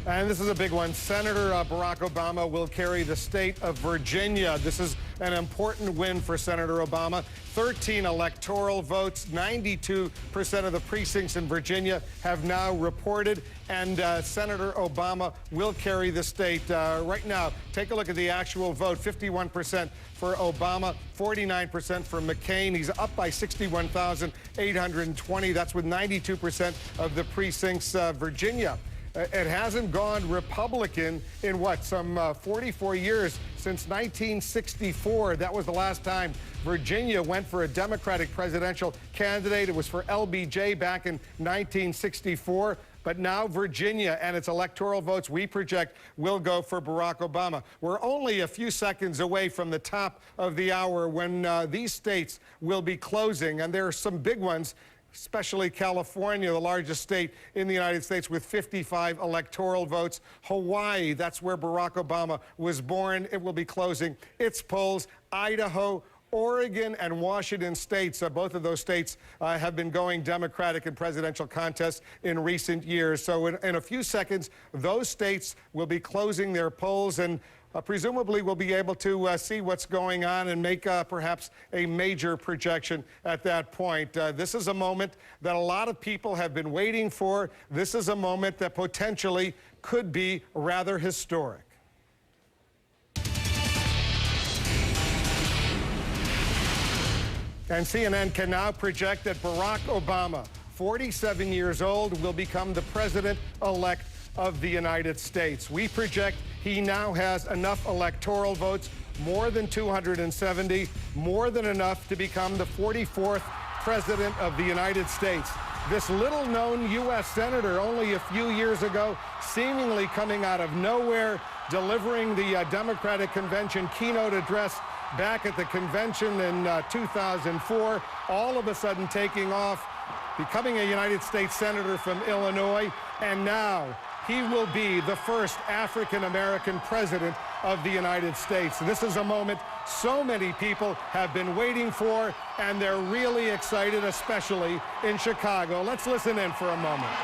And this is a big one. Senator Barack Obama will carry the state of Virginia. This is an important win for Senator Obama. 13 electoral votes, 92% of the precincts in Virginia have now reported, and Senator Obama will carry the state. Right now, take a look at the actual vote. 51% for Obama, 49% for McCain. He's up by 61,820. That's with 92% of the precincts. Virginia. It hasn't gone Republican in what, some 44 years, since 1964. That was the last time Virginia went for a Democratic presidential candidate. It was for LBJ back in 1964. But now Virginia and its electoral votes, we project, will go for Barack Obama. We're only a few seconds away from the top of the hour when these states will be closing, and there are some big ones, especially California, the largest state in the United States with 55 electoral votes. Hawaii, that's where Barack Obama was born. It will be closing its polls. Idaho, Oregon, and Washington states, both of those states have been going Democratic in presidential contests in recent years. So in a few seconds, those states will be closing their polls, and presumably we'll be able to see what's going on and make perhaps a major projection at that point. This is a moment that a lot of people have been waiting for. This is a moment that potentially could be rather historic. And CNN can now project that Barack Obama, 47 years old, will become the president-elect of the United States. We project he now has enough electoral votes, more than 270, more than enough to become the 44th president of the United States. This little-known U.S. senator only a few years ago, seemingly coming out of nowhere, delivering the Democratic Convention keynote address back at the convention in 2004, all of a sudden taking off, becoming a United States senator from Illinois, and now he will be the first African-American president of the United States. This is a moment so many people have been waiting for, and they're really excited, especially in Chicago. Let's listen in for a moment.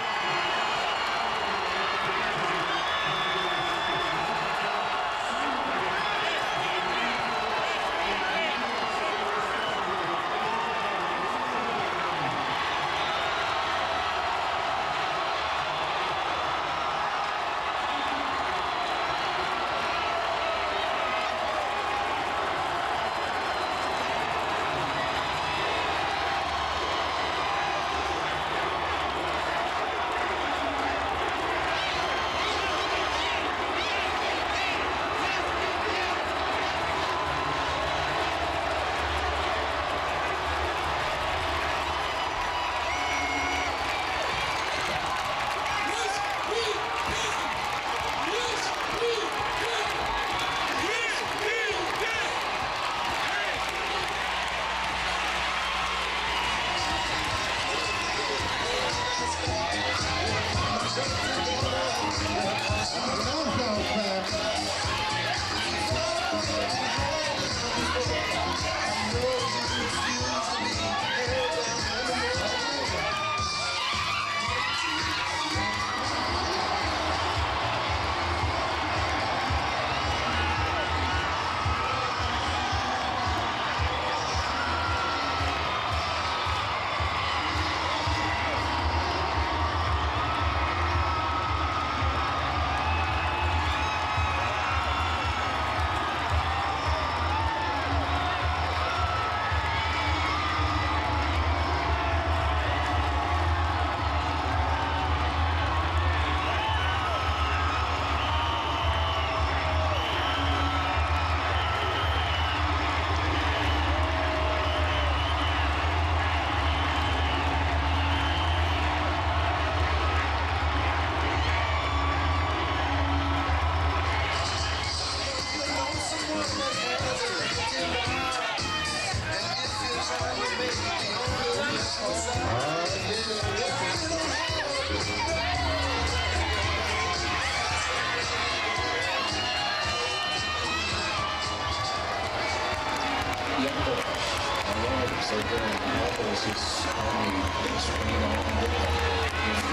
So during Minneapolis, it's on the screen on there.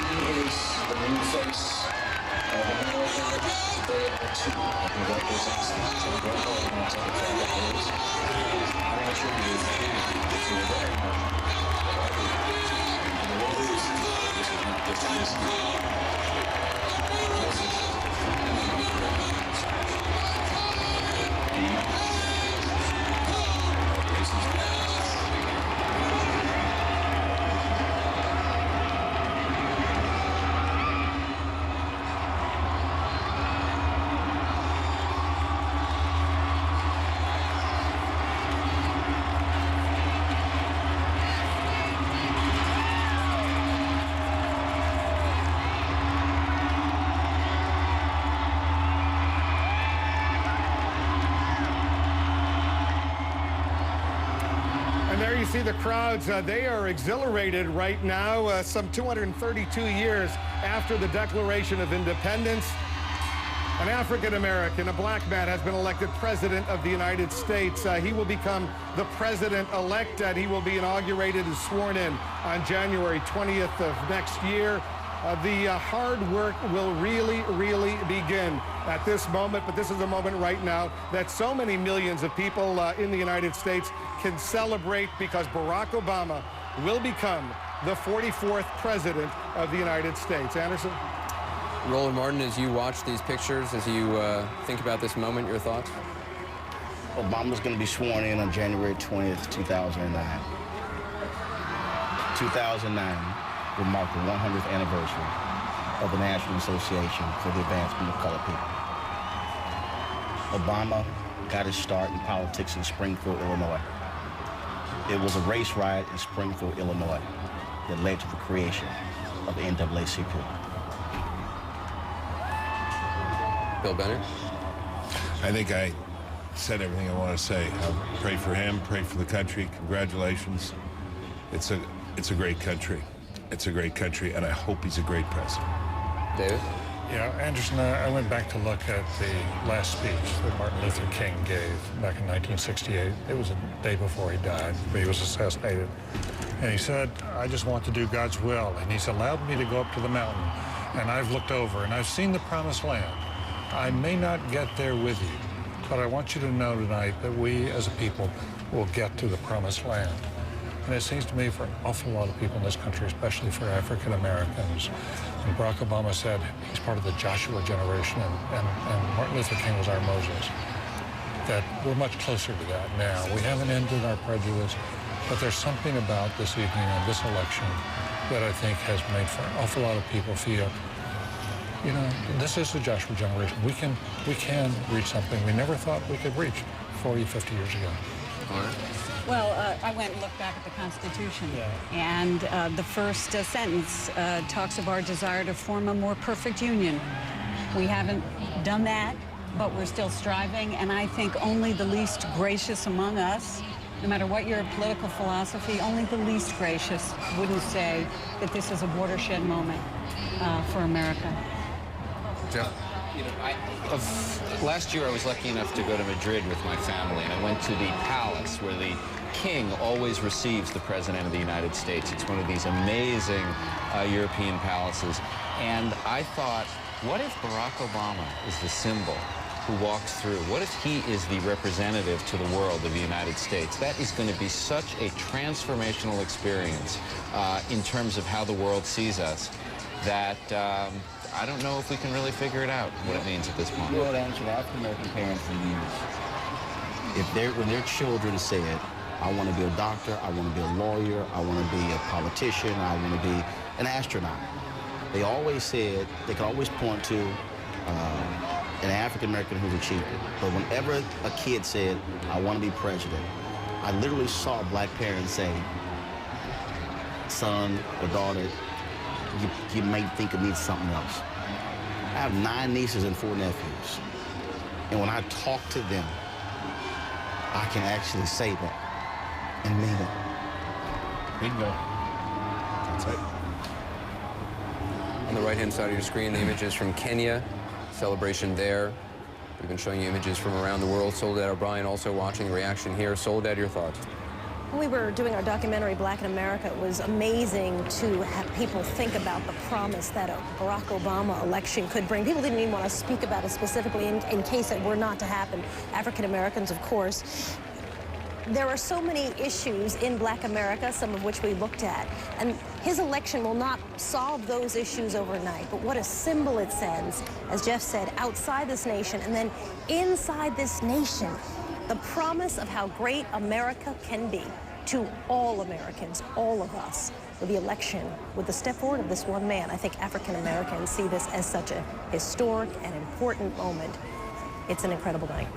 He is the new face of America. He represents the general elements of the flag of his. I want you to feel very much. The world is, this is not just this. There you see the crowds. They are exhilarated right now, some 232 years after the Declaration of Independence. An African-American, a black man, has been elected president of the United States. He will become the president-elect, and he will be inaugurated and sworn in on January 20th of next year. The hard work will really begin at this moment, but this is a moment right now that so many millions of people in the United States can celebrate, because Barack Obama will become the 44th president of the United States. Anderson? Roland Martin, as you watch these pictures, as you think about this moment, your thoughts? Obama's going to be sworn in on January 20th, 2009. 2009 will mark the 100th anniversary of the National Association for the Advancement of Colored People. Obama got his start in politics in Springfield, Illinois. It was a race riot in Springfield, Illinois that led to the creation of the NAACP. Bill Bennett? I think I said everything I want to say. I'll pray for him, pray for the country. Congratulations. It's a great country. It's a great country, and I hope he's a great president. David? Yeah, Anderson, I went back to look at the last speech that Martin Luther King gave back in 1968. It was a day before he died, but he was assassinated. And he said, I just want to do God's will. And he's allowed me to go up to the mountain. And I've looked over, and I've seen the promised land. I may not get there with you, but I want you to know tonight that we as a people will get to the promised land. And it seems to me for an awful lot of people in this country, especially for African Americans, and Barack Obama said he's part of the Joshua generation, and Martin Luther King was our Moses, that we're much closer to that now. We haven't ended our prejudice, but there's something about this evening and this election that I think has made for an awful lot of people feel, you know, this is the Joshua generation. We can reach something we never thought we could reach 40, 50 years ago. All right. Well, I went and looked back at the Constitution, and the first sentence talks of our desire to form a more perfect union. We haven't done that, but we're still striving, and I think only the least gracious among us, no matter what your political philosophy, only the least gracious wouldn't say that this is a watershed moment for America. Jeff? You know, last year I was lucky enough to go to Madrid with my family, and I went to the palace where the king always receives the President of the United States. It's one of these amazing European palaces. And I thought, what if Barack Obama is the symbol who walks through? What if he is the representative to the world of the United States? That is going to be such a transformational experience in terms of how the world sees us that I don't know if we can really figure it out, what it means at this point. You know what, Angela, African-American parents for years, when their children said, I want to be a doctor, I want to be a lawyer, I want to be a politician, I want to be an astronaut, they always said, they could always point to an African-American who's achieved it. But whenever a kid said, I want to be president, I literally saw black parents say, son or daughter, you may think it needs something else. I have 9 nieces and 4 nephews. And when I talk to them, I can actually say that and mean it. Bingo. That's it. On the right-hand side of your screen, the images from Kenya, celebration there. We've been showing you images from around the world. Soledad O'Brien also watching the reaction here. Soledad, your thoughts? When we were doing our documentary, Black in America, it was amazing to have people think about the promise that a Barack Obama election could bring. People didn't even want to speak about it specifically in case it were not to happen. African Americans, of course. There are so many issues in Black America, some of which we looked at, and his election will not solve those issues overnight, but what a symbol it sends, as Jeff said, outside this nation and then inside this nation. The promise of how great America can be to all Americans, all of us, with the election, with the step forward of this one man. I think African Americans see this as such a historic and important moment. It's an incredible night.